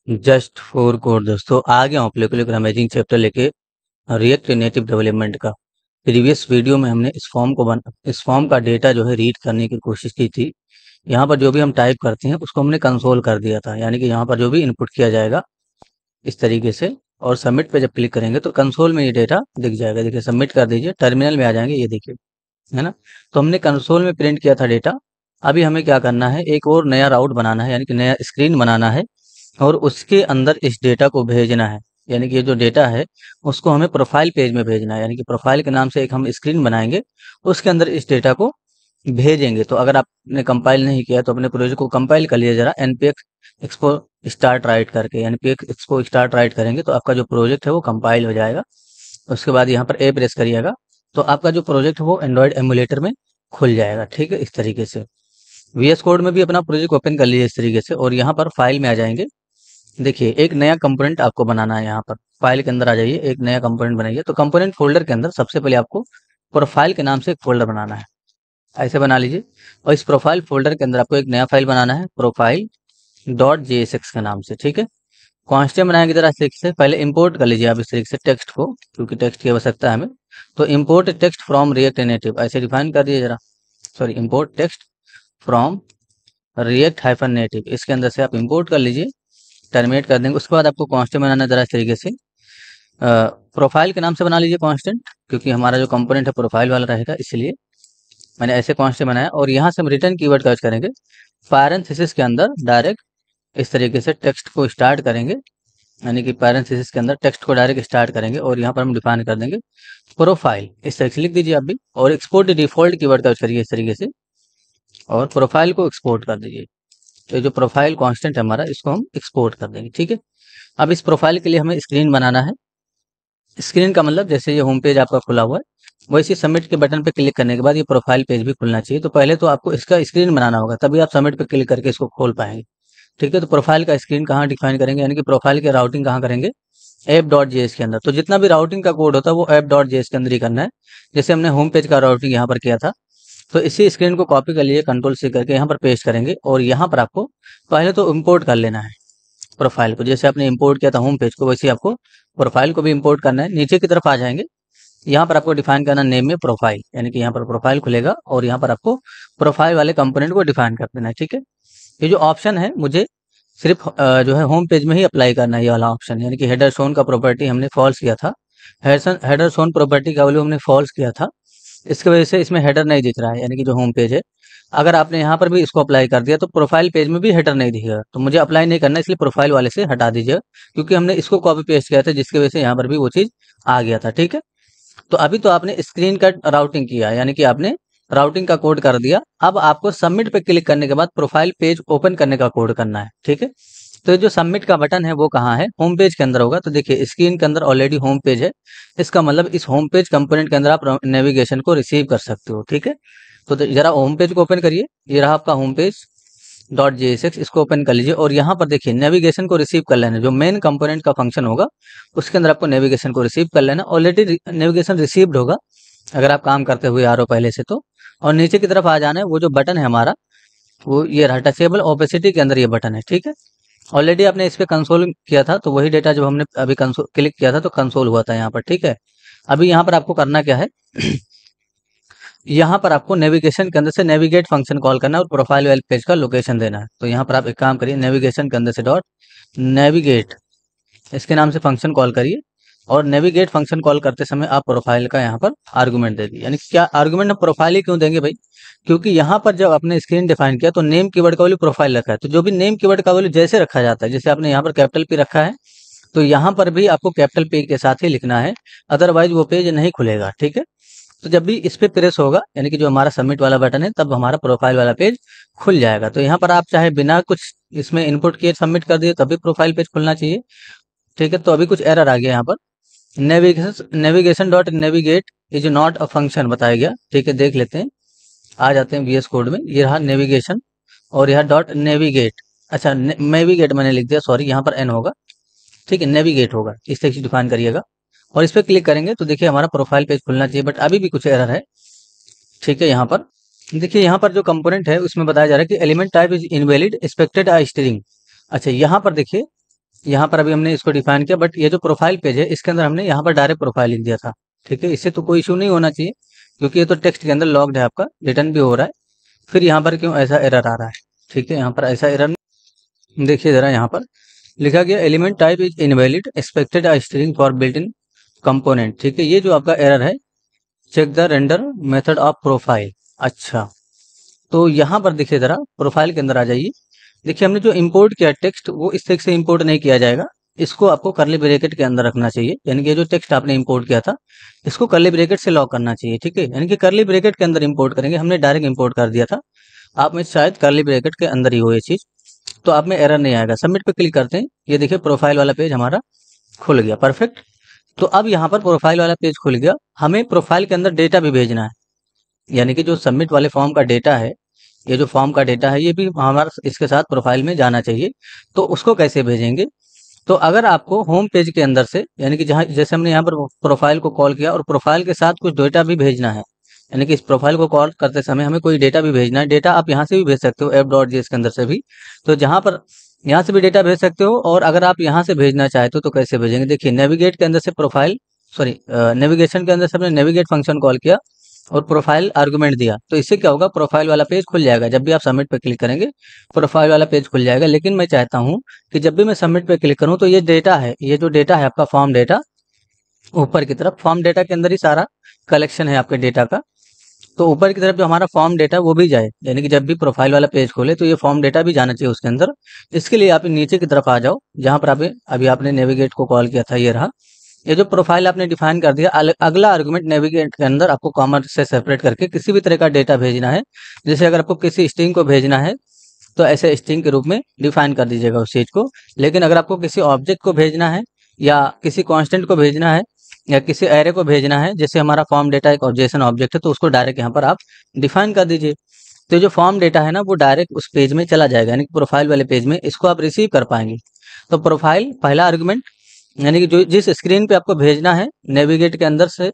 Just for code दोस्तों आ गया हूँ आप लोगों के लिए अमेजिंग चैप्टर लेके रिएक्ट नेटिव डेवलपमेंट का। प्रीवियस वीडियो में हमने इस फॉर्म का डेटा जो है रीड करने की कोशिश की थी। यहाँ पर जो भी हम टाइप करते हैं उसको हमने कंसोल कर दिया था, यानी कि यहाँ पर जो भी इनपुट किया जाएगा इस तरीके से, और सबमिट पे जब क्लिक करेंगे तो कंसोल में ये डेटा दिख जाएगा। देखिए सबमिट कर दीजिए, टर्मिनल में आ जाएंगे, ये देखिए, है ना। तो हमने कंसोल में प्रिंट किया था डेटा। अभी हमें क्या करना है, एक और नया राउट बनाना है, यानी कि नया स्क्रीन बनाना है और उसके अंदर इस डेटा को भेजना है। यानी कि ये जो डेटा है उसको हमें प्रोफाइल पेज में भेजना है, यानी कि प्रोफाइल के नाम से एक हम स्क्रीन बनाएंगे, उसके अंदर इस डेटा को भेजेंगे। तो अगर आपने कंपाइल नहीं किया तो अपने प्रोजेक्ट को कंपाइल कर लिया जरा, npx एक्सपो स्टार्ट राइट करके, npx एक्सपो स्टार्ट राइट करेंगे तो आपका जो प्रोजेक्ट है वो कंपाइल हो जाएगा। उसके बाद यहाँ पर ए प्रेस करिएगा तो आपका जो प्रोजेक्ट है वो एंड्रॉयड एमुलेटर में खुल जाएगा। ठीक है, इस तरीके से वीएस कोड में भी अपना प्रोजेक्ट ओपन कर लीजिए इस तरीके से, और यहाँ पर फाइल में आ जाएंगे। देखिए एक नया कंपोनेंट आपको बनाना है, यहाँ पर फाइल के अंदर आ जाइए, एक नया कंपोनेंट बनाइए। तो कंपोनेंट फोल्डर के अंदर सबसे पहले आपको प्रोफाइल के नाम से एक फोल्डर बनाना है, ऐसे बना लीजिए। और इस प्रोफाइल फोल्डर के अंदर आपको एक नया फाइल बनाना है, प्रोफाइल डॉट JSX के नाम से। ठीक है, कॉन्स्टेंट बनाएंगे जरा इस तरीके से, पहले इंपोर्ट कर लीजिए आप इस तरीके से टेक्स्ट को, क्योंकि टेक्स्ट की आवश्यकता है हमें। तो import text from react native ऐसे डिफाइन कर दिए जरा, sorry import text from react hyphen native, इसके अंदर से आप इंपोर्ट कर लीजिए, टर्मिनेट कर देंगे। उसके बाद आपको कांस्टेंट बनाना है जरा इस तरीके से, प्रोफाइल के नाम से बना लीजिए कांस्टेंट, क्योंकि हमारा जो कंपोनेंट है प्रोफाइल वाला रहेगा, इसलिए मैंने ऐसे कांस्टेंट बनाया। और यहाँ से हम रिटर्न कीवर्ड का यूज करेंगे, पैरेंथेसिस के अंदर डायरेक्ट इस तरीके से टेक्स्ट को स्टार्ट करेंगे, यानी कि पैरेंथेसिस के अंदर टेक्स्ट को डायरेक्ट स्टार्ट करेंगे और यहाँ पर हम डिफाइन कर देंगे प्रोफाइल, इस तरीके से लिख दीजिए आप भी। और एक्सपोर्ट डिफॉल्ट कीवर्ड का यूज करिए इस तरीके से, और प्रोफाइल को एक्सपोर्ट कर दीजिए। तो जो प्रोफाइल कांस्टेंट है हमारा, इसको हम एक्सपोर्ट कर देंगे। ठीक है, अब इस प्रोफाइल के लिए हमें स्क्रीन बनाना है। स्क्रीन का मतलब जैसे ये होम पेज आपका खुला हुआ है, वैसे सबमिट के बटन पे क्लिक करने के बाद ये प्रोफाइल पेज भी खुलना चाहिए। तो पहले तो आपको इसका स्क्रीन बनाना होगा, तभी आप सबमिट पे क्लिक करके इसको खोल पाएंगे। ठीक है, तो प्रोफाइल का स्क्रीन कहाँ डिफाइन करेंगे, यानी कि प्रोफाइल के राउटिंग कहाँ करेंगे, app.js के अंदर। तो जितना भी राउटिंग का कोड होता है वो app.js के अंदर ही करना है। जैसे हमने होम पेज का राउटिंग यहाँ पर किया था, तो इसी स्क्रीन को कॉपी कर लिए, कंट्रोल C करके यहाँ पर पेस्ट करेंगे, और यहाँ पर आपको पहले तो इम्पोर्ट कर लेना है प्रोफाइल को। जैसे आपने इंपोर्ट किया था होम पेज को, वैसे आपको प्रोफाइल को भी इंपोर्ट करना है। नीचे की तरफ आ जाएंगे, यहाँ पर आपको डिफाइन करना नेम में प्रोफाइल, यानी कि यहाँ पर प्रोफाइल खुलेगा और यहाँ पर आपको प्रोफाइल वाले कंपोनेंट को डिफाइन कर देना है। ठीक है, ये जो ऑप्शन है मुझे सिर्फ जो है होम पेज में ही अप्लाई करना है, ये वाला ऑप्शन, यानी कि हेडर शोन का प्रॉपर्टी हमने फॉल्स किया था, हेडर शोन प्रॉपर्टी का वैल्यू हमने फॉल्स किया था, इसकी वजह से इसमें हेडर नहीं दिख रहा है, यानी कि जो होम पेज है। अगर आपने यहाँ पर भी इसको अप्लाई कर दिया तो प्रोफाइल पेज में भी हेडर नहीं दिखेगा, तो मुझे अप्लाई नहीं करना, इसलिए प्रोफाइल वाले से हटा दीजिएगा, क्योंकि हमने इसको कॉपी पेस्ट किया था, जिसकी वजह से यहाँ पर भी वो चीज़ आ गया था। ठीक है, तो अभी तो आपने स्क्रीन का राउटिंग किया, यानी कि आपने राउटिंग का कोड कर दिया। अब आपको सबमिट पे क्लिक करने के बाद प्रोफाइल पेज ओपन करने का कोड करना है। ठीक है, तो ये जो सबमिट का बटन है वो कहाँ है, होम पेज के अंदर होगा। तो देखिए स्क्रीन के अंदर ऑलरेडी होम पेज है, इसका मतलब इस होम पेज कंपोनेंट के अंदर आप नेविगेशन को रिसीव कर सकते हो। ठीक है, तो जरा होम पेज को ओपन करिए, ये रहा आपका होम पेज डॉट JSX, इसको ओपन कर लीजिए। और यहाँ पर देखिए नेविगेशन को रिसीव कर लेना, जो मेन कंपोनेंट का फंक्शन होगा उसके अंदर आपको नेविगेशन को रिसीव कर लेना। ऑलरेडी नेविगेशन रिसीव्ड होगा अगर आप काम करते हुए आ रहे हो पहले से तो। और नीचे की तरफ आ जाना है, वो जो बटन है हमारा वो ये रहा, टचेबल ओपेसिटी के अंदर ये बटन है। ठीक है, ऑलरेडी आपने इस पे कंसोल किया था, तो वही डेटा जब हमने अभी कंसोल क्लिक किया था तो कंसोल हुआ था यहाँ पर। ठीक है, अभी यहाँ पर आपको करना क्या है यहाँ पर आपको नेविगेशन के अंदर से नेविगेट फंक्शन कॉल करना है और प्रोफाइल वेल पेज का लोकेशन देना है। तो यहाँ पर आप एक काम करिए, नेविगेशन के अंदर से डॉट नेविगेट इसके नाम से फंक्शन कॉल करिए, और नेविगेट फंक्शन कॉल करते समय आप प्रोफाइल का यहाँ पर आर्गुमेंट दे दिए। यानी क्या आर्गुमेंट हम प्रोफाइल ही क्यों देंगे भाई, क्योंकि यहाँ पर जब आपने स्क्रीन डिफाइन किया तो नेम कीवर्ड का वैल्यू प्रोफाइल रखा है, तो जो भी नेम कीवर्ड का वैल्यू जैसे रखा जाता है, जैसे आपने यहाँ पर कैपिटल P रखा है तो यहाँ पर भी आपको कैपिटल P के साथ ही लिखना है, अदरवाइज वो पेज नहीं खुलेगा। ठीक है, तो जब भी इस पे प्रेस होगा, यानी कि जो हमारा सबमिट वाला बटन है, तब हमारा प्रोफाइल वाला पेज खुल जाएगा। तो यहाँ पर आप चाहे बिना कुछ इसमें इनपुट किए सबमिट कर दिए तभी प्रोफाइल पेज खुलना चाहिए। ठीक है, तो अभी कुछ एरर आ गया यहाँ पर, navigation dot navigate is not a function बताया गया। ठीक है, देख लेते हैं, आ जाते हैं VS कोड में, ये रहा नेविगेशन और यह डॉट नेविगेट, अच्छा नेविगेट मैंने लिख दिया, सॉरी, यहाँ पर एन होगा। ठीक है, नेविगेट होगा, इस तरीके से डिफाइन करिएगा। और इस पर क्लिक करेंगे तो देखिए हमारा प्रोफाइल पेज खुलना चाहिए, बट अभी भी कुछ एरर है। ठीक है, यहाँ पर देखिए, यहाँ पर जो कंपोनेंट है उसमें बताया जा रहा है कि element type is invalid expected string. अच्छा, यहाँ पर देखिए यहाँ पर अभी हमने इसको डिफाइन किया, बट ये जो प्रोफाइल पेज है इसके अंदर हमने यहाँ पर डायरेक्ट प्रोफाइल लिख दिया था। ठीक है, इससे तो कोई इशू नहीं होना चाहिए क्योंकि ये तो टेक्स्ट के अंदर लॉग्ड है, आपका रिटर्न भी हो रहा है। फिर यहाँ पर क्यों ऐसा एरर आ रहा है? ठीक है, यहाँ पर ऐसा एरर देखिए जरा, यहाँ पर लिखा गया element type is invalid expected a string for built in component. ठीक है, ये जो आपका एरर है, check the render method of profile. अच्छा, तो यहाँ पर देखिए जरा, प्रोफाइल के अंदर आ जाइए। देखिए हमने जो इंपोर्ट किया टेक्स्ट वो इस तरीके से इंपोर्ट नहीं किया जाएगा, इसको आपको कर्ली ब्रैकेट के अंदर रखना चाहिए। यानी कि जो टेक्स्ट आपने इंपोर्ट किया था इसको कर्ली ब्रैकेट से लॉक करना चाहिए। ठीक है, यानी कि कर्ली ब्रैकेट के अंदर इंपोर्ट करेंगे, हमने डायरेक्ट इंपोर्ट कर दिया था। आप में शायद कर्ली ब्रैकेट के अंदर ही हो ये चीज, तो आप में एरर नहीं आएगा। सबमिट पे क्लिक करते हैं, ये देखिए प्रोफाइल वाला पेज हमारा खुल गया। परफेक्ट। तो अब यहाँ पर प्रोफाइल वाला पेज खुल गया, हमें प्रोफाइल के अंदर डेटा भी भेजना है। यानी कि जो सबमिट वाले फॉर्म का डेटा है, ये जो फॉर्म का डेटा है ये भी हमारा इसके साथ प्रोफाइल में जाना चाहिए। तो उसको कैसे भेजेंगे? तो अगर आपको होम पेज के अंदर से, यानी कि जहाँ जैसे हमने यहाँ पर प्रोफाइल को कॉल किया और प्रोफाइल के साथ कुछ डेटा भी भेजना है, यानी कि इस प्रोफाइल को कॉल करते समय हमें कोई डेटा भी भेजना है। डेटा आप यहाँ से भी भेज सकते हो app.js के अंदर से भी, तो जहाँ पर यहाँ से भी डेटा भेज सकते हो। और अगर आप यहाँ से भेजना चाहते हो तो कैसे भेजेंगे? देखिए नेविगेट के अंदर से प्रोफाइल, सॉरी नेविगेशन के अंदर से हमने नेविगेट फंक्शन कॉल किया और प्रोफाइल आर्गुमेंट दिया, तो इससे क्या होगा, प्रोफाइल वाला पेज खुल जाएगा। जब भी आप सबमिट पे क्लिक करेंगे प्रोफाइल वाला पेज खुल जाएगा। लेकिन मैं चाहता हूँ कि जब भी मैं सबमिट पे क्लिक करूँ तो ये डेटा है, ये जो डेटा है आपका फॉर्म डेटा, ऊपर की तरफ फॉर्म डेटा के अंदर ही सारा कलेक्शन है आपके डेटा का, तो ऊपर की तरफ जो हमारा फॉर्म डेटा वो भी जाए। यानी कि जब भी प्रोफाइल वाला पेज खोले तो ये फॉर्म डेटा भी जाना चाहिए उसके अंदर। इसके लिए आप नीचे की तरफ आ जाओ, जहां पर अभी आपने नेविगेट को कॉल किया था, ये रहा। ये जो प्रोफाइल आपने डिफाइन कर दिया, अगला आर्गुमेंट नेविगेट के अंदर आपको कॉमा से सेपरेट करके किसी भी तरह का डेटा भेजना है। जैसे अगर आपको किसी स्ट्रिंग को भेजना है तो ऐसे स्ट्रिंग के रूप में डिफाइन कर दीजिएगा उस चीज को। लेकिन अगर आपको किसी ऑब्जेक्ट को भेजना है या किसी कांस्टेंट को भेजना है या किसी एरे को भेजना है, जैसे हमारा फॉर्म डेटा एक जेसन ऑब्जेक्ट है, तो उसको डायरेक्ट यहाँ पर आप डिफाइन कर दीजिए। तो जो फॉर्म डेटा है ना वो डायरेक्ट उस पेज में चला जाएगा, यानी कि प्रोफाइल वाले पेज में इसको आप रिसीव कर पाएंगे। तो प्रोफाइल पहला आर्गुमेंट, यानी कि जो जिस स्क्रीन पे आपको भेजना है नेविगेट के अंदर से,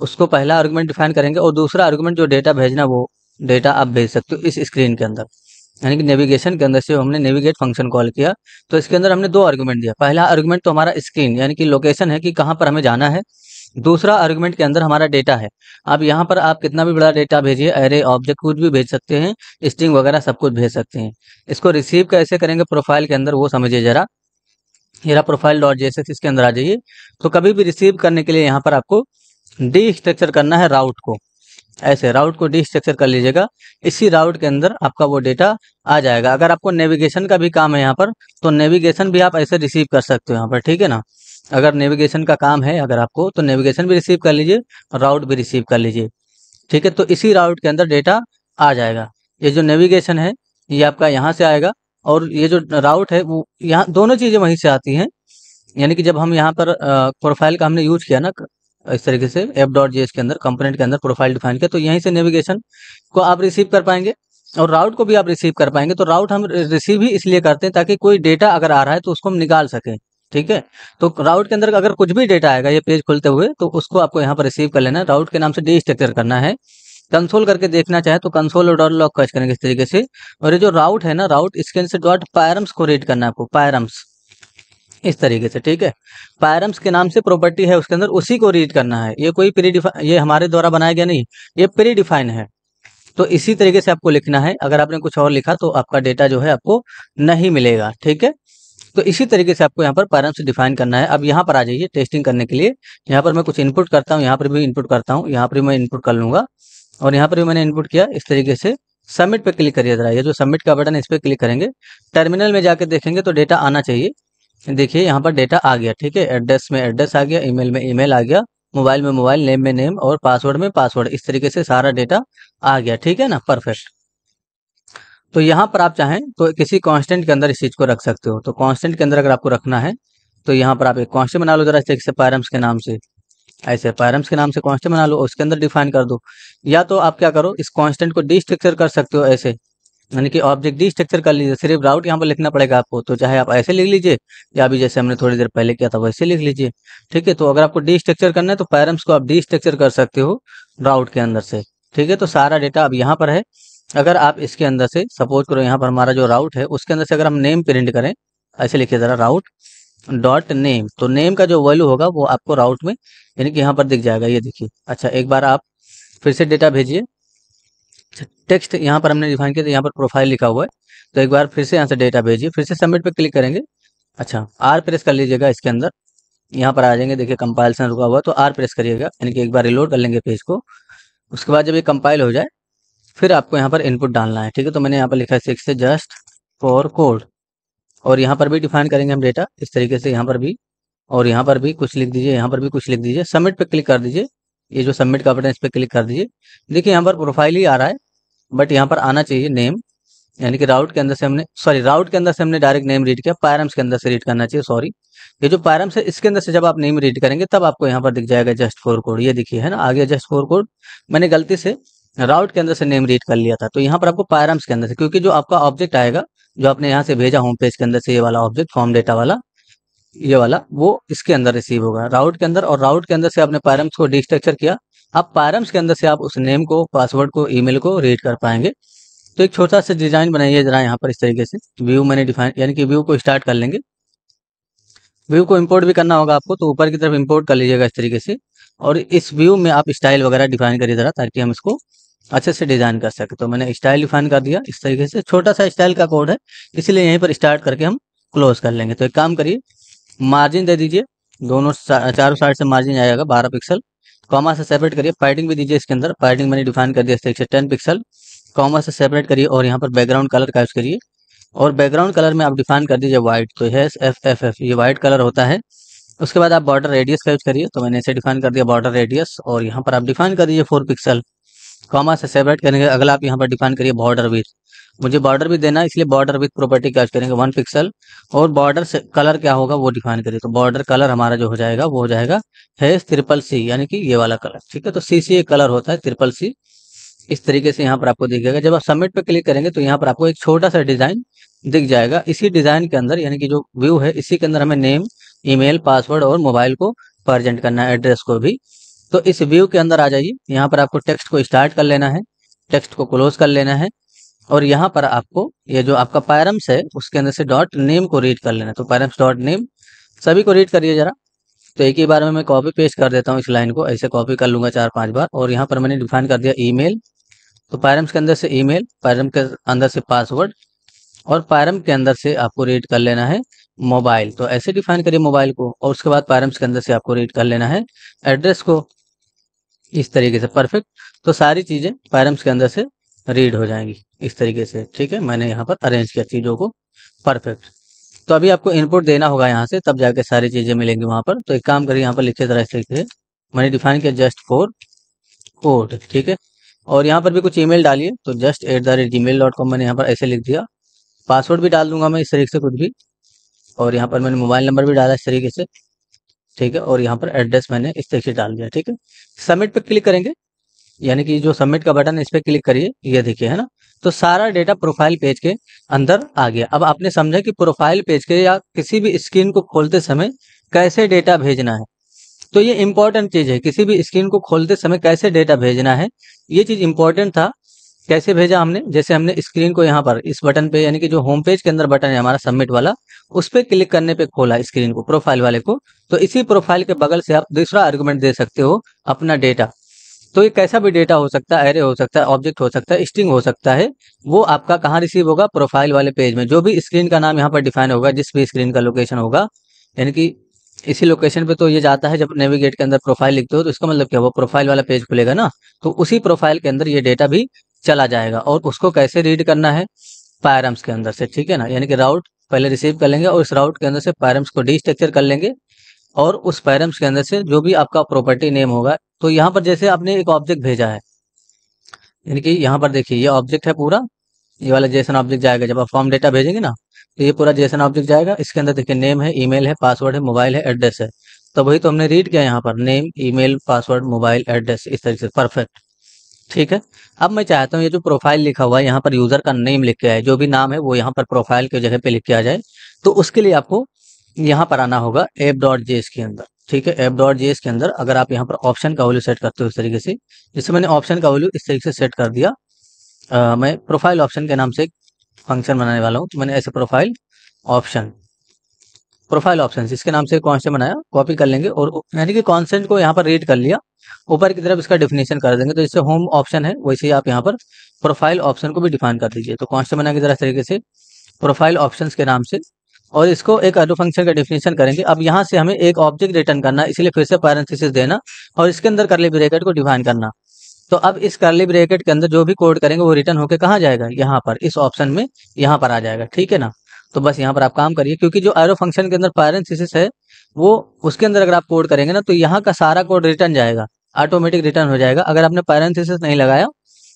उसको पहला आर्गुमेंट डिफाइन करेंगे। और दूसरा आर्गुमेंट जो डेटा भेजना, वो डेटा आप भेज सकते हो इस स्क्रीन के अंदर। यानी कि नेविगेशन के अंदर से हमने नेविगेट फंक्शन कॉल किया, तो इसके अंदर हमने दो आर्गुमेंट दिया। पहला आर्गुमेंट तो हमारा स्क्रीन यानी कि लोकेशन है कि कहाँ पर हमें जाना है। दूसरा आर्गुमेंट के अंदर हमारा डेटा है। अब यहाँ पर आप कितना भी बड़ा डेटा भेजिए, एरे ऑब्जेक्ट कुछ भी भेज सकते हैं, स्ट्रिंग वगैरह सब कुछ भेज सकते हैं। इसको रिसीव कैसे करेंगे प्रोफाइल के अंदर वो समझिए जरा। ये प्रोफाइल डॉट जेएसएक्स, इसके अंदर आ जाइए। तो कभी भी रिसीव करने के लिए यहाँ पर आपको डी स्ट्रक्चर करना है राउट को, ऐसे राउट को डी स्ट्रक्चर कर लीजिएगा। इसी राउट के अंदर आपका वो डेटा आ जाएगा। अगर आपको नेविगेशन का भी काम है यहाँ पर, तो नेविगेशन भी आप ऐसे रिसीव कर सकते हो यहाँ पर। ठीक है ना, अगर नेविगेशन का काम है अगर आपको, तो नेविगेशन भी रिसीव कर लीजिए और राउट भी रिसीव कर लीजिए। ठीक है, तो इसी राउट के अंदर डेटा आ जाएगा। ये जो नेविगेशन है ये आपका यहाँ से आएगा, और ये जो राउट है वो यहाँ, दोनों चीजें वहीं से आती हैं। यानी कि जब हम यहाँ पर प्रोफाइल का हमने यूज किया ना इस तरीके से app.js के अंदर कंपोनेंट के अंदर प्रोफाइल डिफाइन किया, तो यहीं से नेविगेशन को आप रिसीव कर पाएंगे और राउट को भी आप रिसीव कर पाएंगे। तो राउट हम रिसीव ही इसलिए करते हैं ताकि कोई डेटा अगर आ रहा है तो उसको हम निकाल सकें। ठीक है, तो राउट के अंदर अगर कुछ भी डेटा आएगा ये पेज खुलते हुए, तो उसको आपको यहाँ पर रिसीव कर लेना है। राउट के नाम से डी स्ट्रक्चर करना है। कंसोल करके देखना चाहे तो कंसोल और डॉट लॉग कैच करेंगे इस तरीके से। और ये जो राउट है ना, राउट इसके से डॉट पैरम्स को रीड करना है आपको, पैरम्स इस तरीके से। ठीक है, पैरम्स के नाम से प्रॉपर्टी है उसके अंदर, उसी को रीड करना है। ये कोई प्री डिफाइन, ये हमारे द्वारा बनाया गया नहीं, ये प्री डिफाइन है। तो इसी तरीके से आपको लिखना है। अगर आपने कुछ और लिखा तो आपका डेटा जो है आपको नहीं मिलेगा। ठीक है, तो इसी तरीके से आपको यहाँ पर पैरम्स डिफाइन करना है। अब यहाँ पर आ जाइए टेस्टिंग करने के लिए। यहाँ पर मैं कुछ इनपुट करता हूँ, यहाँ पर भी इनपुट करता हूँ, यहाँ पर भी मैं इनपुट कर लूंगा। और यहाँ पर भी मैंने इनपुट किया इस तरीके से। सबमिट पे क्लिक करिए जरा, ये जो सबमिट का बटन है इस पर क्लिक करेंगे। टर्मिनल में जाके देखेंगे तो डेटा आना चाहिए। देखिए यहाँ पर डेटा आ गया। ठीक है, एड्रेस में एड्रेस आ गया, ईमेल में ईमेल आ गया, मोबाइल में मोबाइल, नेम में नेम और पासवर्ड में पासवर्ड, इस तरीके से सारा डेटा आ गया। ठीक है ना, परफेक्ट। तो यहाँ पर आप चाहें तो किसी कांस्टेंट के अंदर इस चीज को रख सकते हो। तो कांस्टेंट के अंदर अगर आपको रखना है तो यहाँ पर आप एक कांस्टेंट बना लो जरा, इस तरीके से पैरम्स के नाम से, ऐसे पैरम्स के नाम से कांस्टेंट बना लो, उसके अंदर डिफाइन कर दो। या तो आप क्या करो, इस कांस्टेंट को डी स्ट्रक्चर कर सकते हो ऐसे, यानी कि ऑब्जेक्ट डी स्ट्रक्चर कर लीजिए। सिर्फ राउट यहाँ पर लिखना पड़ेगा आपको, तो चाहे आप ऐसे लिख लीजिए या अभी जैसे हमने थोड़ी देर पहले किया था वैसे लिख लीजिए। ठीक है, तो अगर आपको डी स्ट्रक्चर करना है तो पैरम्स को आप डी स्ट्रक्चर कर सकते हो राउट के अंदर से। ठीक है, तो सारा डेटा अब यहाँ पर है। अगर आप इसके अंदर से सपोज करो, यहाँ पर हमारा जो राउट है उसके अंदर से अगर हम नेम प्रिंट करें, ऐसे लिखिए जरा राउट, डॉट नेम, तो नेम का जो वैल्यू होगा वो आपको राउट में यानी कि यहाँ पर दिख जाएगा, ये देखिए। अच्छा, एक बार आप फिर से डेटा भेजिए। टेक्स्ट यहाँ पर हमने डिफाइन किया, तो यहाँ पर प्रोफाइल लिखा हुआ है, तो एक बार फिर से यहाँ से डेटा भेजिए, फिर से सबमिट पे क्लिक करेंगे। अच्छा, आर प्रेस कर लीजिएगा इसके अंदर, यहाँ पर आ जाएंगे, देखिए कंपाइलेशन रुका हुआ है, तो आर प्रेस करिएगा, यानी कि एक बार रिलोड कर लेंगे पेज को। उसके बाद जब ये कंपाइल हो जाए फिर आपको यहाँ पर इनपुट डालना है, ठीक है। तो मैंने यहाँ पर लिखा है 6 से जस्ट फॉर कोड, और यहाँ पर भी डिफाइन करेंगे हम डेटा इस तरीके से, यहाँ पर भी और यहाँ पर भी कुछ लिख दीजिए, यहाँ पर भी कुछ लिख दीजिए। सबमिट पे क्लिक कर दीजिए, ये जो सबमिट का बटन है इस पर क्लिक कर दीजिए। देखिए यहाँ पर प्रोफाइल ही आ रहा है, बट यहाँ पर आना चाहिए नेम, यानी कि राउट के अंदर से हमने राउट के अंदर से हमने डायरेक्ट नेम रीड किया, पैरम्स के अंदर से रीड करना चाहिए, सॉरी। ये जो पैरम्स है इसके अंदर से जब आप नेम रीड करेंगे तब आपको यहाँ पर दिख जाएगा जस्ट फॉर कोड, ये देखिए है ना, आ गया जस्ट फॉर कोड। मैंने गलती से राउट के अंदर से नेम रीड कर लिया था, तो यहाँ पर आपको पैरम्स के अंदर से, क्योंकि जो आपका ऑब्जेक्ट आएगा जो आपने यहाँ से भेजा होम पेज के अंदर से, ये वाला ऑब्जेक्ट फॉर्म डेटा वाला, ये वाला वो इसके अंदर रिसीव होगा राउट के अंदर, और राउट के अंदर से आपने पैरम्स को डिस्ट्रक्चर किया। अब पैरम्स के अंदर से आप उस नेम को, पासवर्ड को, ईमेल को रीड कर पाएंगे। तो एक छोटा सा डिजाइन बनाइए जरा यहाँ पर इस तरीके से। व्यू मैंने डिफाइन, यानी कि व्यू को स्टार्ट कर लेंगे। व्यू को इंपोर्ट भी करना होगा आपको, तो ऊपर की तरफ इंपोर्ट कर लीजिएगा इस तरीके से, और इस व्यू में आप स्टाइल वगैरह डिफाइन करिए जरा, ताकि हम इसको अच्छे से डिजाइन कर सके। तो मैंने स्टाइल डिफाइन कर दिया इस तरीके से, छोटा सा स्टाइल का कोड है, इसलिए यहीं पर स्टार्ट करके हम क्लोज कर लेंगे। तो एक काम करिए, मार्जिन दे दीजिए, दोनों चारों साइड से मार्जिन आएगा 12 पिक्सल। कॉमा से सेपरेट करिए, पैडिंग भी दीजिए इसके अंदर, पैडिंग मैंने डिफाइन कर दिया इस तरीके से 10 पिक्सल। कॉमा से सेपरेट करिए, और यहाँ पर बैकग्राउंड कलर का यूज करिए, और बैकग्राउंड कलर में आप डिफाइन कर दीजिए व्हाइट, तो है FFF, ये व्हाइट कलर होता है। उसके बाद आप बॉर्डर रेडियस का यूज करिए, तो मैंने इसे डिफाइन कर दिया बॉर्डर रेडियस, और यहाँ पर आप डिफाइन कर दीजिए 4 पिक्सल। कॉमा से सेपरेट करेंगे, अगला आप यहाँ पर डिफाइन करिए बॉर्डर विड्थ, मुझे बॉर्डर भी देना है इसलिए बॉर्डर विथ प्रॉपर्टी का यूज करेंगे 1 पिक्सल। और बॉर्डर से कलर क्या होगा वो डिफाइन करिए, तो बॉर्डर कलर हमारा जो हो जाएगा वो हो जाएगा है CCC, यानी कि ये वाला कलर, ठीक है। तो CC एक कलर होता है, CCC इस तरीके से यहाँ पर आपको दिखेगा। जब आप सबमिट पे क्लिक करेंगे तो यहाँ पर आपको एक छोटा सा डिजाइन दिख जाएगा। इसी डिजाइन के अंदर, यानी कि जो व्यू है इसी के अंदर हमें नेम, ईमेल, पासवर्ड और मोबाइल को प्रेजेंट करना है, एड्रेस को भी। तो इस व्यू के अंदर आ जाइए, यहाँ पर आपको टेक्स्ट को स्टार्ट कर लेना है, टेक्स्ट को क्लोज कर लेना है, और यहाँ पर आपको ये जो आपका पैरम्स है उसके अंदर से डॉट नेम को रीड कर लेना है। तो पैरम्स डॉट नेम सभी को रीड करिए जरा। तो एक ही बार में मैं कॉपी पेस्ट कर देता हूँ इस लाइन को, ऐसे कॉपी कर लूंगा 4-5 बार, और यहाँ पर मैंने डिफाइन कर दिया ईमेल, तो पैरम्स के अंदर से ईमेल, पैरम के अंदर से पासवर्ड, और पैरम के अंदर से आपको रीड कर लेना है मोबाइल, तो ऐसे डिफाइन करिए मोबाइल को। और उसके बाद पैरम्स के अंदर से आपको रीड कर लेना है एड्रेस को, इस तरीके से परफेक्ट। तो सारी चीज़ें पैरम्स के अंदर से रीड हो जाएंगी इस तरीके से, ठीक है। मैंने यहाँ पर अरेंज किया चीज़ों को परफेक्ट। तो अभी आपको इनपुट देना होगा यहाँ से, तब जाके सारी चीज़ें मिलेंगी वहाँ पर। तो एक काम करिए, यहाँ पर लिखे जरा इस तरीके से, मैंने डिफाइन किया जस्ट फॉर कोड, ठीक है। और यहाँ पर भी कुछ ईमेल डालिए, तो just@gmail.com मैंने यहाँ पर ऐसे लिख दिया। पासवर्ड भी डाल दूंगा मैं इस तरीके से कुछ भी, और यहाँ पर मैंने मोबाइल नंबर भी डाला इस तरीके से, ठीक है। और यहाँ पर एड्रेस मैंने इस तरीके से डाल दिया, ठीक है। सबमिट पे क्लिक करेंगे, यानी कि जो सबमिट का बटन है इस पर क्लिक करिए, ये देखिए है ना। तो सारा डेटा प्रोफाइल पेज के अंदर आ गया। अब आपने समझा कि प्रोफाइल पेज के या किसी भी स्क्रीन को खोलते समय कैसे डेटा भेजना है। तो ये इंपॉर्टेंट चीज है, किसी भी स्क्रीन को खोलते समय कैसे डेटा भेजना है, ये चीज इंपॉर्टेंट था। कैसे भेजा हमने, जैसे हमने स्क्रीन को यहाँ पर इस बटन पे, यानी कि जो होम पेज के अंदर बटन है हमारा सबमिट वाला, उस पर क्लिक करने पे खोला स्क्रीन को, प्रोफाइल वाले को। तो इसी प्रोफाइल के बगल से आप दूसरा आर्गुमेंट दे सकते हो, अपना डेटा। तो ये कैसा भी डेटा हो सकता है, एरे हो सकता है, ऑब्जेक्ट हो सकता है, स्ट्रिंग हो सकता है। वो आपका कहाँ रिसीव होगा, प्रोफाइल वाले पेज में। जो भी स्क्रीन का नाम यहाँ पर डिफाइन होगा, जिस भी स्क्रीन का लोकेशन होगा, यानी कि इसी लोकेशन पे तो ये जाता है। जब नेविगेट के अंदर प्रोफाइल लिखते हो तो इसका मतलब क्या, वो प्रोफाइल वाला पेज खुलेगा ना, तो उसी प्रोफाइल के अंदर ये डेटा भी चला जाएगा। और उसको कैसे रीड करना है, पैरम्स के अंदर से, ठीक है ना। यानी कि राउट पहले रिसीव कर लेंगे, और उस राउट के अंदर से पैरम्स को डिस्ट्रक्चर कर लेंगे, और उस पैरम्स के अंदर से जो भी आपका प्रॉपर्टी नेम होगा। तो यहाँ पर जैसे आपने एक ऑब्जेक्ट भेजा है, यानी कि यहाँ पर देखिए ये ऑब्जेक्ट है पूरा, ये वाला जेसन ऑब्जेक्ट जाएगा जब आप फॉर्म डेटा भेजेंगे ना, तो ये पूरा जेसन ऑब्जेक्ट जाएगा। इसके अंदर देखिए नेम है, ईमेल है, पासवर्ड है, मोबाइल है, एड्रेस है। तो वही तो हमने रीड किया यहाँ पर, name, email, password, mobile, address, इस तरीके से परफेक्ट, ठीक है। अब मैं चाहता हूँ ये जो प्रोफाइल लिखा हुआ है यहाँ पर यूजर का नेम लिख के आए, जो भी नाम है वो यहाँ पर प्रोफाइल की जगह पे लिख के आ जाए। तो उसके लिए आपको यहाँ पर आना होगा app.js के अंदर, ठीक है। app.js के अंदर अगर आप यहाँ पर ऑप्शन का वैल्यू सेट करते हो इस तरीके से, जैसे मैंने ऑप्शन का वैल्यू इस तरीके से सेट कर दिया। मैं प्रोफाइल ऑप्शन के नाम से एक फंक्शन बनाने वाला हूँ, तो मैंने ऐसे प्रोफाइल ऑप्शन, प्रोफाइल ऑप्शन इसके नाम से कॉन्स्टेंट बनाया, कॉपी कर लेंगे और यानी कि कॉन्स्टेंट को यहाँ पर रीड कर लिया, ऊपर की तरफ इसका डिफिनेशन कर देंगे। तो जैसे होम ऑप्शन है वैसे ही आप यहाँ पर प्रोफाइल ऑप्शन को भी डिफाइन कर दीजिए। तो कॉन्स्टेंट बना के जरा तरीके से प्रोफाइल ऑप्शंस के नाम से, और इसको एक एरो फंक्शन का डिफिनेशन करेंगे। अब यहाँ से हमें एक ऑब्जेक्ट रिटर्न करना, इसलिए फिर से पैरेंथेसिस देना और इसके अंदर करली ब्रैकेट को डिफाइन करना। तो अब इस करली ब्रैकेट के अंदर जो भी कोड करेंगे वो रिटर्न होके कहाँ जाएगा, यहाँ पर इस ऑप्शन में यहाँ पर आ जाएगा, ठीक है ना। तो बस यहाँ पर आप काम करिए, क्योंकि जो एरो फंक्शन के अंदर पैरेंथेसिस है वो उसके अंदर अगर आप कोड करेंगे ना तो यहाँ का सारा कोड रिटर्न जाएगा, ऑटोमेटिक रिटर्न हो जाएगा। अगर आपने पैरेंथेसिस नहीं लगाया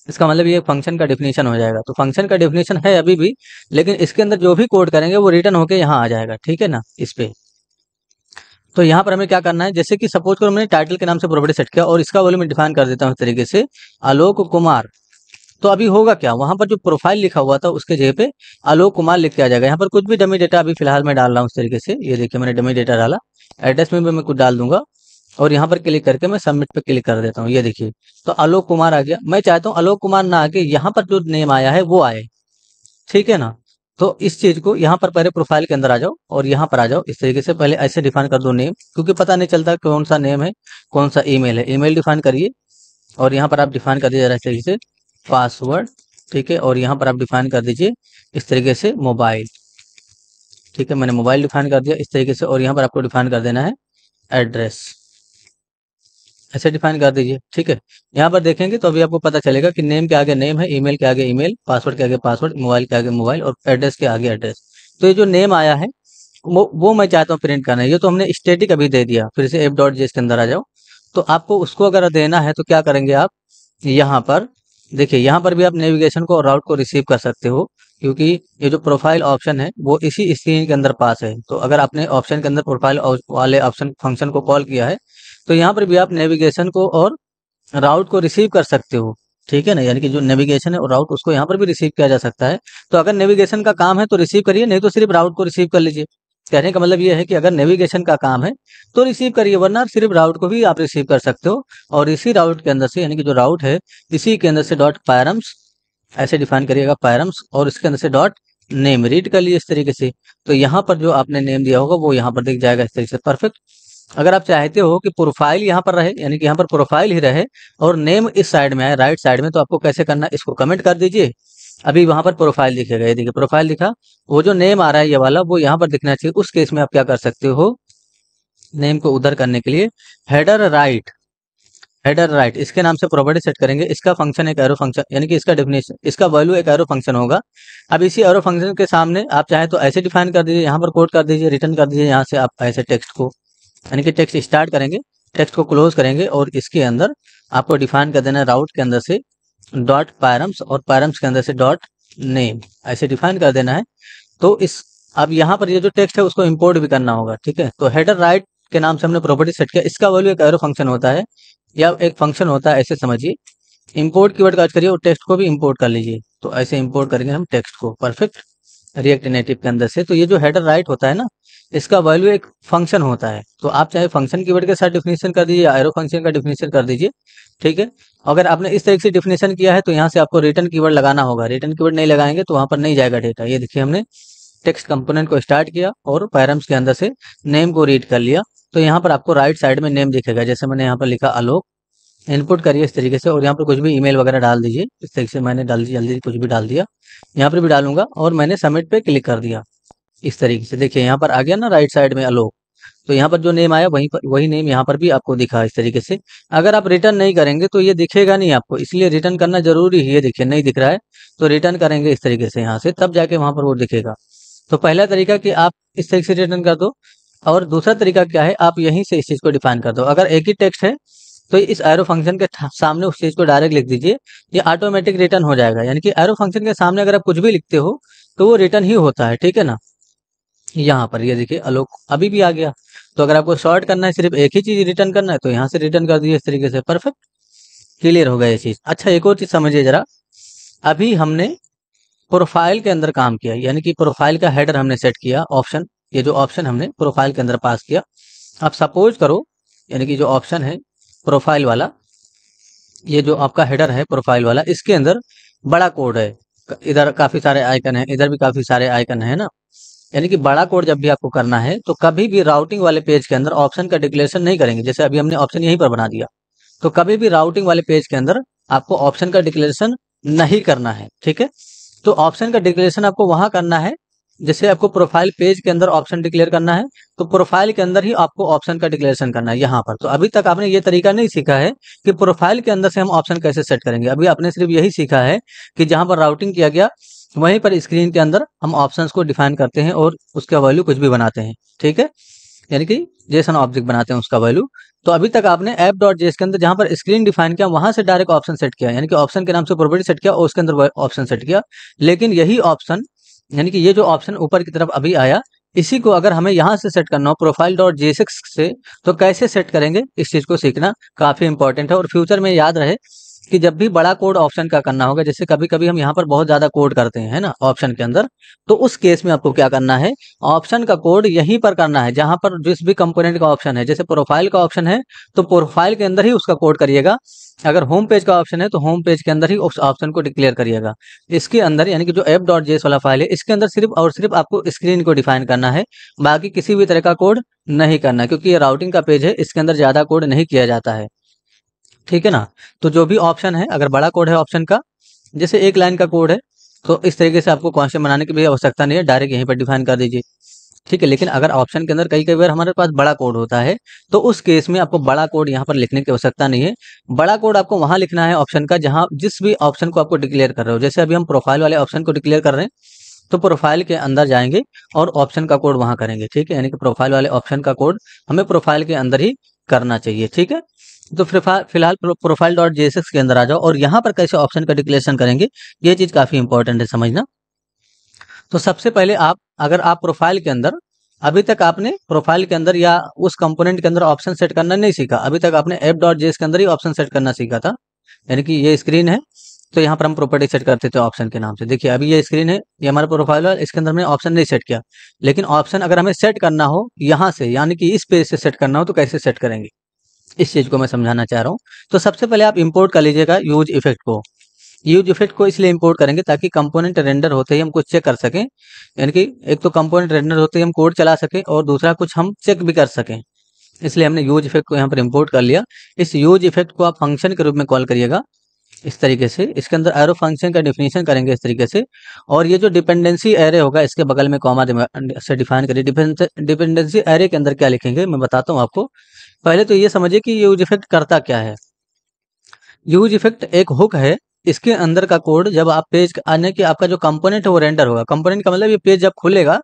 इसका मतलब ये फंक्शन का डेफिनेशन हो जाएगा। तो फंक्शन का डेफिनेशन है अभी भी, लेकिन इसके अंदर जो भी कोड करेंगे वो रिटर्न होके यहाँ आ जाएगा, ठीक है ना इस पे। तो यहाँ पर हमें क्या करना है, जैसे कि सपोज करो मैंने टाइटल के नाम से प्रॉपर्टी सेट किया और इसका वैल्यू मैं डिफाइन कर देता हूँ इस तरीके से आलोक कुमार। तो अभी होगा क्या, वहां पर जो प्रोफाइल लिखा हुआ था उसके जगह पे आलोक कुमार लिख के आ जाएगा। यहाँ पर कुछ भी डमी डेटा अभी फिलहाल मैं डाल रहा हूँ इस तरीके से, ये देखिए मैंने डमी डेटा डाला, एड्रेस में भी मैं कुछ डाल दूंगा और यहाँ पर क्लिक करके मैं सबमिट पे क्लिक कर देता हूँ। ये देखिए तो आलोक कुमार आ गया। मैं चाहता हूँ आलोक कुमार ना आके यहाँ पर जो नेम आया है वो आए, ठीक है ना। तो इस चीज को यहाँ पर पहले प्रोफाइल के अंदर आ जाओ और यहाँ पर आ जाओ इस तरीके से, पहले ऐसे डिफाइन कर दो नेम, क्योंकि पता नहीं चलता कौन सा नेम है कौन सा ईमेल है। ईमेल डिफाइन करिए और यहाँ पर आप डिफाइन कर दीजिए इस तरीके से पासवर्ड, ठीक है। और यहाँ पर आप डिफाइन कर दीजिए इस तरीके से मोबाइल, ठीक है। मैंने मोबाइल डिफाइन कर दिया इस तरीके से और यहाँ पर आपको डिफाइन कर देना है एड्रेस, ऐसे डिफाइन कर दीजिए, ठीक है। यहाँ पर देखेंगे तो अभी आपको पता चलेगा कि नेम के आगे नेम है, ईमेल के आगे ईमेल, पासवर्ड के आगे पासवर्ड, मोबाइल के आगे मोबाइल और एड्रेस के आगे एड्रेस। तो ये जो नेम आया है वो मैं चाहता हूँ प्रिंट करना है। ये तो हमने स्टैटिक अभी दे दिया, फिर से f.js के अंदर आ जाओ। तो आपको उसको अगर देना है तो क्या करेंगे आप, यहाँ पर देखिए यहाँ पर भी आप नेविगेशन को और राउट को रिसीव कर सकते हो, क्योंकि ये जो प्रोफाइल ऑप्शन है वो इसी स्क्रीन के अंदर पास है। तो अगर आपने ऑप्शन के अंदर प्रोफाइल वाले ऑप्शन फंक्शन को कॉल किया है तो यहाँ पर भी आप नेविगेशन को और राउट को रिसीव कर सकते हो, ठीक है ना। यानी कि जो नेविगेशन है और राउट उसको यहाँ पर भी रिसीव किया जा सकता है। तो अगर नेविगेशन का काम है तो रिसीव करिए, नहीं तो सिर्फ राउट को रिसीव कर लीजिए। कहने का मतलब ये है कि अगर नेविगेशन का काम है तो रिसीव करिए, वरना सिर्फ राउट को भी आप रिसीव कर सकते हो। और इसी राउट के अंदर से, यानी कि जो राउट है इसी के अंदर से डॉट पैरम्स ऐसे डिफाइन करिएगा पैरम्स, और इसके अंदर से डॉट नेम रीड कर लिए इस तरीके से। तो यहाँ पर जो आपने नेम दिया होगा वो यहाँ पर दिख जाएगा इस तरीके से, परफेक्ट। अगर आप चाहते हो कि प्रोफाइल यहाँ पर रहे, यानी कि यहाँ पर प्रोफाइल ही रहे और नेम इस साइड में आए राइट साइड में, तो आपको कैसे करना है, इसको कमेंट कर दीजिए। अभी वहां पर प्रोफाइल दिखेगा, ये देखिए प्रोफाइल दिखा, वो जो नेम आ रहा है ये वाला वो यहाँ पर दिखना चाहिए। उस केस में आप क्या कर सकते हो, नेम को उधर करने के लिए हेडर राइट, हेडर राइट इसके नाम से प्रॉपर्टी सेट करेंगे। इसका फंक्शन एक एरो फंक्शन, यानी कि इसका डेफिनेशन, इसका वैल्यू एक एरो फंक्शन होगा। अब इसी एरो फंक्शन के सामने आप चाहे तो ऐसे डिफाइन कर दीजिए, यहाँ पर कोड कर दीजिए, रिटर्न कर दीजिए यहाँ से आप ऐसे टेक्स्ट को, यानी कि टेक्स्ट स्टार्ट करेंगे, टेक्स्ट को क्लोज करेंगे और इसके अंदर आपको डिफाइन कर देना है राउट के अंदर से डॉट पैरम्स और पैरम्स के अंदर से डॉट नेम, ऐसे डिफाइन कर देना है। तो इस अब यहाँ पर ये जो टेक्स्ट है उसको इंपोर्ट भी करना होगा, ठीक है। तो हेडर राइट के नाम से हमने प्रॉपर्टी सेट किया, इसका वैल्यू एक एरो फंक्शन होता है या एक फंक्शन होता है, ऐसे समझिए। इंपोर्ट कीवर्ड का करिए और टेक्स्ट को भी इंपोर्ट कर लीजिए। तो ऐसे इंपोर्ट करेंगे हम टेक्स्ट को, परफेक्ट, रिएक्ट नेटिव के अंदर से। तो ये जो हेडर राइट होता है ना, इसका वैल्यू एक फंक्शन होता है। तो आप चाहे फंक्शन कीवर्ड के साथ डिफिनेशन कर दीजिए या एरो फंक्शन का डिफिनेशन कर दीजिए, ठीक है। अगर आपने इस तरीके से डिफिनेशन किया है तो यहाँ से आपको रिटर्न कीवर्ड लगाना होगा, रिटर्न कीवर्ड नहीं लगाएंगे तो वहां पर नहीं जाएगा डेटा। ये देखिए हमने टेक्स्ट कंपोनेंट को स्टार्ट किया और पैरम्स के अंदर से नेम को रीड कर लिया। तो यहाँ पर आपको राइट साइड में नेम दिखेगा, जैसे मैंने यहाँ पर लिखा आलोक, इनपुट करिए इस तरीके से और यहाँ पर कुछ भी ईमेल वगैरह डाल दीजिए इस तरीके से। मैंने डाल दी, जल्दी कुछ भी डाल दिया, यहाँ पर भी डालूंगा और मैंने सबमिट पे क्लिक कर दिया इस तरीके से। देखिए यहाँ पर आ गया ना राइट साइड में आलोक, तो यहाँ पर जो नेम आया वहीं पर वही नेम यहाँ पर भी आपको दिखा इस तरीके से। अगर आप रिटर्न नहीं करेंगे तो ये दिखेगा नहीं आपको, इसलिए रिटर्न करना जरूरी है। ये देखिए नहीं दिख रहा है तो रिटर्न करेंगे इस तरीके से यहाँ से, तब जाके वहां पर वो दिखेगा। तो पहला तरीका कि आप इस तरीके से रिटर्न कर दो, और दूसरा तरीका क्या है, आप यहीं से इस चीज को डिफाइन कर दो। अगर एक ही टेक्स्ट है तो इस एरो फंक्शन के सामने उस चीज को डायरेक्ट लिख दीजिए, ये ऑटोमेटिक रिटर्न हो जाएगा। यानी कि एरो फंक्शन के सामने अगर आप कुछ भी लिखते हो तो वो रिटर्न ही होता है, ठीक है ना। यहाँ पर ये देखिए आलोक अभी भी आ गया। तो अगर आपको शॉर्ट करना है, सिर्फ एक ही चीज रिटर्न करना है, तो यहाँ से रिटर्न कर दीजिए इस तरीके से, परफेक्ट, क्लियर हो गया ये चीज। अच्छा एक और चीज समझिए जरा, अभी हमने प्रोफाइल के अंदर काम किया, यानी कि प्रोफाइल का हेडर हमने सेट किया ऑप्शन, ये जो ऑप्शन हमने प्रोफाइल के अंदर पास किया। आप सपोज करो, यानी कि जो ऑप्शन है प्रोफाइल वाला, ये जो आपका हेडर है प्रोफाइल वाला, इसके अंदर बड़ा कोड है, इधर काफी सारे आइकन है, इधर भी काफी सारे आइकन है ना। यानी कि बड़ा कोड जब भी आपको करना है तो कभी भी राउटिंग वाले पेज के अंदर ऑप्शन का डिक्लेरेशन नहीं करेंगे। जैसे अभी हमने ऑप्शन यहीं पर बना दिया, तो कभी भी राउटिंग वाले पेज के अंदर आपको ऑप्शन का डिक्लेरेशन नहीं करना है। ठीक है, तो ऑप्शन का डिक्लेरेशन आपको वहां करना है, जैसे आपको प्रोफाइल पेज के अंदर ऑप्शन डिक्लेयर करना है तो प्रोफाइल के अंदर ही आपको ऑप्शन का डिक्लेरेशन करना है यहाँ पर। तो अभी तक आपने ये तरीका नहीं सीखा है कि प्रोफाइल के अंदर से हम ऑप्शन कैसे सेट करेंगे। अभी आपने सिर्फ यही सीखा है कि जहां पर राउटिंग किया गया वहीं पर स्क्रीन के अंदर हम ऑप्शंस को डिफाइन करते हैं और उसका वैल्यू कुछ भी बनाते हैं। ठीक है, यानी कि जेसन ऑब्जेक्ट बनाते हैं उसका वैल्यू। तो अभी तक आपने ऐप डॉट जेएस के अंदर जहां पर स्क्रीन डिफाइन किया वहां से डायरेक्ट ऑप्शन सेट किया, यानी कि ऑप्शन के नाम से प्रॉपर्टी सेट किया और उसके अंदर ऑप्शन सेट किया। लेकिन यही ऑप्शन, यानी कि ये जो ऑप्शन ऊपर की तरफ अभी आया, इसी को अगर हमें यहाँ से सेट करना हो प्रोफाइल डॉट जेएसएक्स से, तो कैसे सेट करेंगे इस चीज को सीखना काफी इंपॉर्टेंट है। और फ्यूचर में याद रहे कि जब भी बड़ा कोड ऑप्शन का करना होगा, जैसे कभी कभी हम यहाँ पर बहुत ज्यादा कोड करते हैं, है ना, ऑप्शन के अंदर, तो उस केस में आपको क्या करना है, ऑप्शन का कोड यहीं पर करना है जहां पर जिस भी कंपोनेंट का ऑप्शन है। जैसे प्रोफाइल का ऑप्शन है तो प्रोफाइल के अंदर ही उसका कोड करिएगा। अगर होम पेज का ऑप्शन है तो होम पेज के अंदर ही उस ऑप्शन को डिक्लेयर करिएगा। इसके अंदर, यानी कि जो ऐप डॉट जेएस वाला फाइल है, इसके अंदर सिर्फ और सिर्फ आपको स्क्रीन को डिफाइन करना है, बाकी किसी भी तरह का कोड नहीं करना, क्योंकि ये राउटिंग का पेज है, इसके अंदर ज्यादा कोड नहीं किया जाता है। ठीक है ना, तो जो भी ऑप्शन है, अगर बड़ा कोड है ऑप्शन का, जैसे एक लाइन का कोड है, तो इस तरीके से आपको कॉन्स्टेंट बनाने की भी आवश्यकता नहीं है, डायरेक्ट यहीं पर डिफाइन कर दीजिए। ठीक है, लेकिन अगर ऑप्शन के अंदर कई कई बार हमारे पास बड़ा कोड होता है तो उस केस में आपको बड़ा कोड यहाँ पर लिखने की आवश्यकता नहीं है। बड़ा कोड आपको वहां लिखना है ऑप्शन का जहां जिस भी ऑप्शन को आपको डिक्लेयर कर रहे हो। जैसे अभी हम प्रोफाइल वाले ऑप्शन को डिक्लेयर कर रहे हैं, तो प्रोफाइल के अंदर जाएंगे और ऑप्शन का कोड वहां करेंगे। ठीक है, यानी कि प्रोफाइल वाले ऑप्शन का कोड हमें प्रोफाइल के अंदर ही करना चाहिए। ठीक है, तो फिलहाल प्रोफाइल डॉट जेएसएक्स के अंदर आ जाओ और यहाँ पर कैसे ऑप्शन का डिक्लेरेशन करेंगे, ये चीज काफी इंपॉर्टेंट है समझना। तो सबसे पहले आप, अगर आप प्रोफाइल के अंदर, अभी तक आपने प्रोफाइल के अंदर या उस कंपोनेंट के अंदर ऑप्शन सेट करना नहीं सीखा, अभी तक आपने ऐप डॉट जेएस के अंदर ही ऑप्शन सेट करना सीखा था। यानी कि ये स्क्रीन है, तो यहाँ पर हम प्रॉपर्टी सेट करते थे ऑप्शन के नाम से। देखिए अभी ये स्क्रीन है, ये हमारा प्रोफाइल है, इसके अंदर हमने ऑप्शन नहीं सेट किया। लेकिन ऑप्शन अगर हमें सेट करना हो यहाँ से, यानी कि इस पेज से सेट करना हो, तो कैसे सेट करेंगे इस चीज को मैं समझाना चाह रहा हूँ। तो सबसे पहले आप इंपोर्ट कर लीजिएगा यूज इफेक्ट को। यूज इफेक्ट को इसलिए इंपोर्ट करेंगे ताकि कंपोनेंट रेंडर होते ही हम कुछ चेक कर सकें, यानी कि एक तो कंपोनेंट रेंडर होते ही हम कोड चला सकें और दूसरा कुछ हम चेक भी कर सकें। इसलिए हमने यूज इफेक्ट को यहाँ पर इंपोर्ट कर लिया। इस यूज इफेक्ट को आप फंक्शन के रूप में कॉल करिएगा इस तरीके से। इसके अंदर एरो फंक्शन का डिफिनेशन करेंगे इस तरीके से, और ये जो डिपेंडेंसी एरे होगा इसके बगल में कॉमा से डिफाइन करिए। डिपेंडेंसी एरे के अंदर क्या लिखेंगे मैं बताता हूँ आपको। पहले तो ये समझिए कि यूज इफेक्ट करता क्या है। यूज इफेक्ट एक हुक है, इसके अंदर का कोड जब आप पेज आने के आपका जो कंपोनेंट है वो रेंडर होगा। कंपोनेंट का मतलब ये पेज जब खुलेगा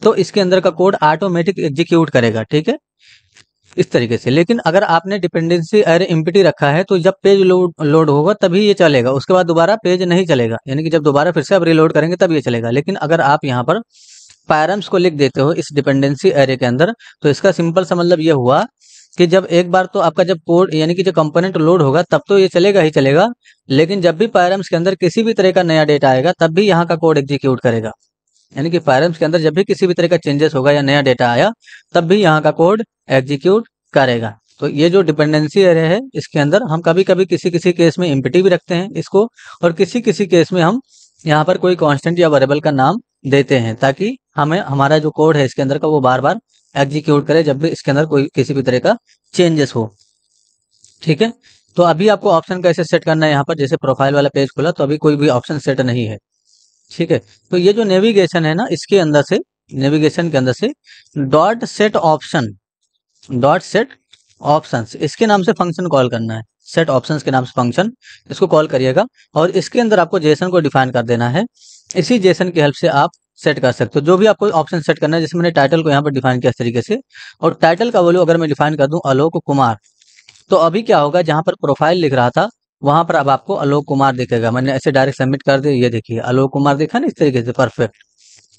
तो इसके अंदर का कोड ऑटोमेटिक एग्जीक्यूट करेगा। ठीक है, इस तरीके से। लेकिन अगर आपने डिपेंडेंसी एरे एम्प्टी रखा है तो जब पेज लोड होगा तभी ये चलेगा, उसके बाद दोबारा पेज नहीं चलेगा, यानी कि जब दोबारा फिर से आप रिलोड करेंगे तब ये चलेगा। लेकिन अगर आप यहाँ पर पैरम्स को लिख देते हो इस डिपेंडेंसी एरे के अंदर, तो इसका सिंपल सा मतलब ये हुआ कि जब एक बार तो आपका जब कोड, यानी कि जो कंपोनेंट लोड होगा तब तो ये चलेगा ही चलेगा, लेकिन जब भी पैरम्स के अंदर किसी भी तरह का नया डेटा आएगा तब भी यहाँ का कोड एग्जीक्यूट करेगा। यानी कि पैरम्स के अंदर जब भी किसी भी तरह का चेंजेस होगा या नया डेटा आया तब भी यहाँ का कोड एग्जीक्यूट करेगा। तो ये जो डिपेंडेंसी एरे है इसके अंदर हम कभी कभी किसी किसी केस में एम्प्टी भी रखते हैं इसको, और किसी किसी केस में हम यहाँ पर कोई कांस्टेंट या वेरिएबल का नाम देते हैं ताकि हमें हमारा जो कोड है इसके अंदर का वो बार बार एग्जीक्यूट करे जब भी इसके अंदर कोई किसी भी तरह का चेंजेस हो। ठीक है, तो अभी आपको ऑप्शन कैसे सेट करना है यहाँ पर, जैसे प्रोफाइल वाला पेज खुला तो अभी कोई भी ऑप्शन सेट नहीं है। ठीक है, तो ये जो नेविगेशन है ना, इसके अंदर से, नेविगेशन के अंदर से dot set option, dot set options इसके नाम से फंक्शन कॉल करना है। सेट ऑप्शंस के नाम से फंक्शन, इसको कॉल करिएगा और इसके अंदर आपको जेसन को डिफाइन कर देना है। इसी जेसन की हेल्प से आप सेट कर सकते हो जो भी आपको ऑप्शन सेट करना है। जैसे मैंने टाइटल को यहाँ पर डिफाइन किया इस तरीके से, और टाइटल का वैल्यू अगर मैं डिफाइन कर दूं आलोक कुमार, तो अभी क्या होगा, जहां पर प्रोफाइल लिख रहा था वहां पर अब आपको आलोक कुमार दिखेगा। मैंने ऐसे डायरेक्ट सबमिट कर दिया, ये देखिए आलोक कुमार दिखा ना इस तरीके से, परफेक्ट।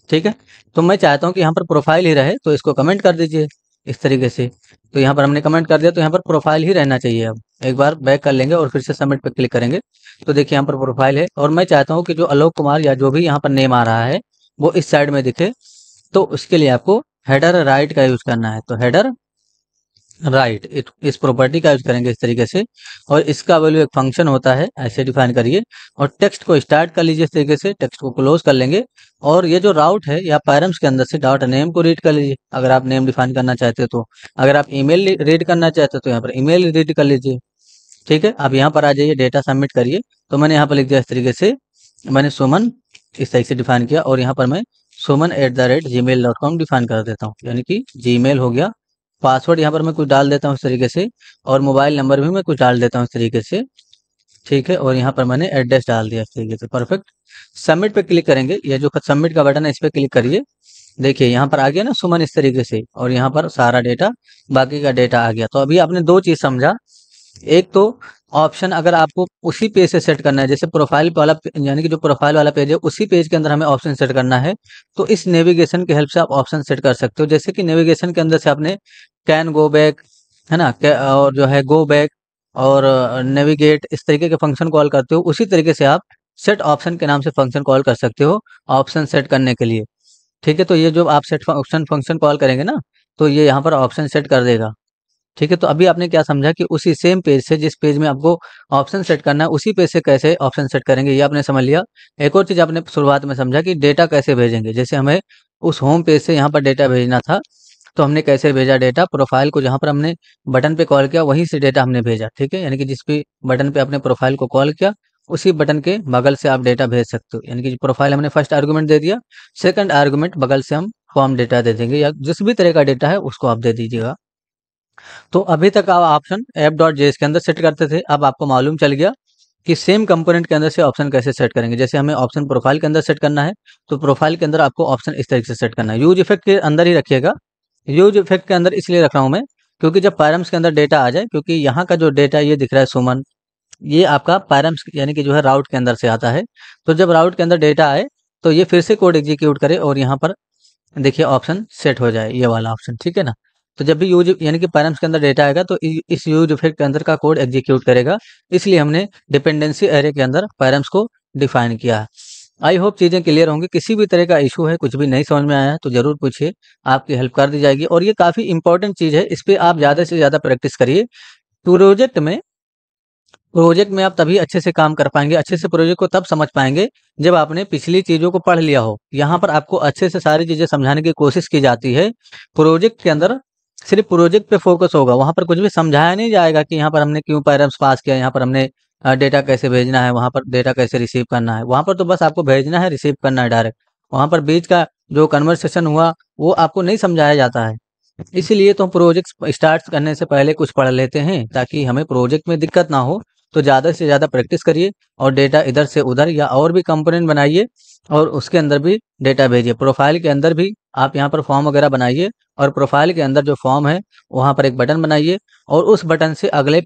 ठीक है, तो मैं चाहता हूँ कि यहाँ पर प्रोफाइल ही रहे, तो इसको कमेंट कर दीजिए इस तरीके से। तो यहाँ पर हमने कमेंट कर दिया, तो यहाँ पर प्रोफाइल ही रहना चाहिए। अब एक बार बैक कर लेंगे और फिर से सबमिट पे क्लिक करेंगे, तो देखिए यहाँ पर प्रोफाइल है, और मैं चाहता हूँ कि जो आलोक कुमार या जो भी यहाँ पर नेम आ रहा है वो इस साइड में दिखे। तो उसके लिए आपको हेडर राइट का यूज करना है, तो हेडर राइट, इस प्रॉपर्टी का यूज करेंगे इस तरीके से, और इसका वैल्यू एक फंक्शन होता है, ऐसे डिफाइन करिए। और टेक्स्ट को स्टार्ट कर लीजिए इस तरीके से, टेक्स्ट को क्लोज कर लेंगे। और ये जो राउट है या पैरम्स के अंदर से डॉट नेम को रीड कर लीजिए, अगर आप नेम डिफाइन करना चाहते हो तो। अगर आप ईमेल रीड करना चाहते हो तो यहाँ पर ईमेल रीड कर लीजिए। ठीक है, अब यहाँ पर आ जाइए, डेटा सबमिट करिए। तो मैंने यहाँ पर लिख दिया इस तरीके से, मैंने सुमन इस तरीके से डिफाइन किया, और यहाँ पर मैं suman@gmail.com डिफाइन कर देता हूँ, यानी कि जीमेल हो गया। पासवर्ड यहाँ पर मैं कुछ डाल देता हूँ इस तरीके से, और मोबाइल नंबर भी मैं कुछ डाल देता हूँ इस तरीके से। ठीक है, और यहाँ पर मैंने एड्रेस डाल दिया इस तरीके से, परफेक्ट। सबमिट पे क्लिक करेंगे, ये जो सबमिट का बटन है इस पे क्लिक करिए। देखिए यहाँ पर आ गया ना सुमन इस तरीके से, और यहाँ पर सारा डेटा, बाकी का डेटा आ गया। तो अभी आपने दो चीज समझा। एक तो ऑप्शन अगर आपको उसी पेज से सेट करना है, जैसे प्रोफाइल वाला, यानी कि जो प्रोफाइल वाला पेज है उसी पेज के अंदर हमें ऑप्शन सेट करना है, तो इस नेविगेशन की हेल्प से आप ऑप्शन सेट कर सकते हो। जैसे कि नेविगेशन के अंदर से आपने कैन गो बैक, है ना, और जो है गो बैक और नेविगेट, इस तरीके के फंक्शन कॉल करते हो, उसी तरीके से आप सेट ऑप्शन के नाम से फंक्शन कॉल कर सकते हो ऑप्शन सेट करने के लिए। ठीक है, तो ये जो आप सेट ऑप्शन फंक्शन कॉल करेंगे ना, तो ये यहाँ पर ऑप्शन सेट कर देगा। ठीक है, तो अभी आपने क्या समझा कि उसी सेम पेज से, जिस पेज में आपको ऑप्शन सेट करना है, उसी पेज से कैसे ऑप्शन सेट करेंगे, ये आपने समझ लिया। एक और चीज आपने शुरुआत में समझा कि डेटा कैसे भेजेंगे। जैसे हमें उस होम पेज से यहाँ पर डेटा भेजना था, तो हमने कैसे भेजा डेटा, प्रोफाइल को जहाँ पर हमने बटन पे कॉल किया वहीं से डेटा हमने भेजा। ठीक है, यानी कि जिस भी बटन पे आपने प्रोफाइल को कॉल किया, उसी बटन के बगल से आप डेटा भेज सकते हो। यानी कि प्रोफाइल हमने फर्स्ट आर्गुमेंट दे दिया, सेकंड आर्गुमेंट बगल से हम फॉर्म डेटा दे देंगे, या जिस भी तरह का डेटा है उसको आप दे दीजिएगा। तो अभी तक आप ऑप्शन app.js के अंदर सेट करते थे, अब आपको मालूम चल गया कि सेम कंपोनेंट के अंदर से ऑप्शन कैसे सेट करेंगे। जैसे हमें ऑप्शन प्रोफाइल के अंदर सेट करना है, तो प्रोफाइल के अंदर आपको ऑप्शन इस तरीके से सेट करना है। यूज इफेक्ट के अंदर ही रखिएगा। यूज इफेक्ट के अंदर इसलिए रख रहा हूँ मैं, क्योंकि जब पैरम्स के अंदर डेटा आ जाए, क्योंकि यहाँ का जो डेटा ये दिख रहा है सुमन, ये आपका पैरम्स यानी कि जो है राउट के अंदर से आता है। तो जब राउट के अंदर डेटा आए, तो ये फिर से कोड एग्जीक्यूट करे, और यहाँ पर देखिए ऑप्शन सेट हो जाए, ये वाला ऑप्शन। ठीक है ना, तो जब भी यूज यानी कि पैरम्स के अंदर डेटा आएगा, तो इस यूज इफेक्ट के अंदर का कोड एग्जीक्यूट करेगा। इसलिए हमने डिपेंडेंसी एरे के अंदर पैरम्स को डिफाइन किया है। आई होप चीजें क्लियर होंगी। किसी भी तरह का इशू है, कुछ भी नहीं समझ में आया है, तो जरूर पूछिए, आपकी हेल्प कर दी जाएगी। और ये काफी इंपॉर्टेंट चीज है, इस पे आप ज्यादा से ज्यादा प्रैक्टिस करिए। प्रोजेक्ट में आप तभी अच्छे से काम कर पाएंगे, अच्छे से प्रोजेक्ट को तब समझ पाएंगे जब आपने पिछली चीजों को पढ़ लिया हो। यहाँ पर आपको अच्छे से सारी चीजें समझाने की कोशिश की जाती है। प्रोजेक्ट के अंदर सिर्फ प्रोजेक्ट पे फोकस होगा, वहां पर कुछ भी समझाया नहीं जाएगा कि यहाँ पर हमने क्यों पैरम्स पास किया, यहाँ पर हमने डेटा कैसे भेजना है, वहां पर डेटा कैसे रिसीव करना है। वहां पर तो बस आपको भेजना है, रिसीव करना है डायरेक्ट। वहां पर बीच का जो कन्वर्सेशन हुआ वो आपको नहीं समझाया जाता है। इसीलिए तो हम प्रोजेक्ट स्टार्ट करने से पहले कुछ पढ़ लेते हैं, ताकि हमें प्रोजेक्ट में दिक्कत ना हो। तो ज़्यादा से ज़्यादा प्रैक्टिस करिए, और डेटा इधर से उधर या और भी कंपोनेंट बनाइए, और उसके अंदर भी डेटा भेजिए। प्रोफाइल के अंदर भी आप यहाँ पर फॉर्म वगैरह बनाइए, और प्रोफाइल के अंदर जो फॉर्म है वहाँ पर एक बटन बनाइए, और उस बटन से अगले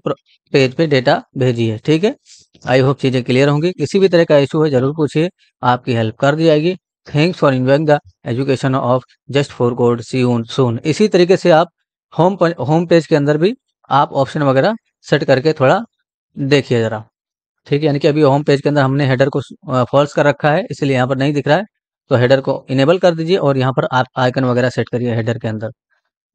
पेज पे डेटा भेजिए। ठीक है, आई होप चीज़ें क्लियर होंगी। किसी भी तरह का इशू है जरूर पूछिए, आपकी हेल्प कर दी जाएगी। Thanks for enjoying the education of just for code, see you soon. इसी तरीके से आप होम पेज के अंदर भी आप ऑप्शन वगैरह सेट करके थोड़ा देखिए जरा। ठीक है, यानी कि अभी होम पेज के अंदर हमने हेडर को फॉल्स कर रखा है, इसलिए यहाँ पर नहीं दिख रहा है। तो हेडर को इनेबल कर दीजिए, और यहाँ पर आप आइकन वगैरह सेट करिए हेडर के अंदर।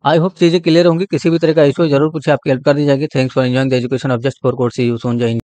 आई होप चीजें क्लियर होंगी। किसी भी तरह का इशू जरूर पूछे, आपकी हेल्प कर दी जाएगी। Thanks for enjoying the education of just for code, see you soon. जय हिंद।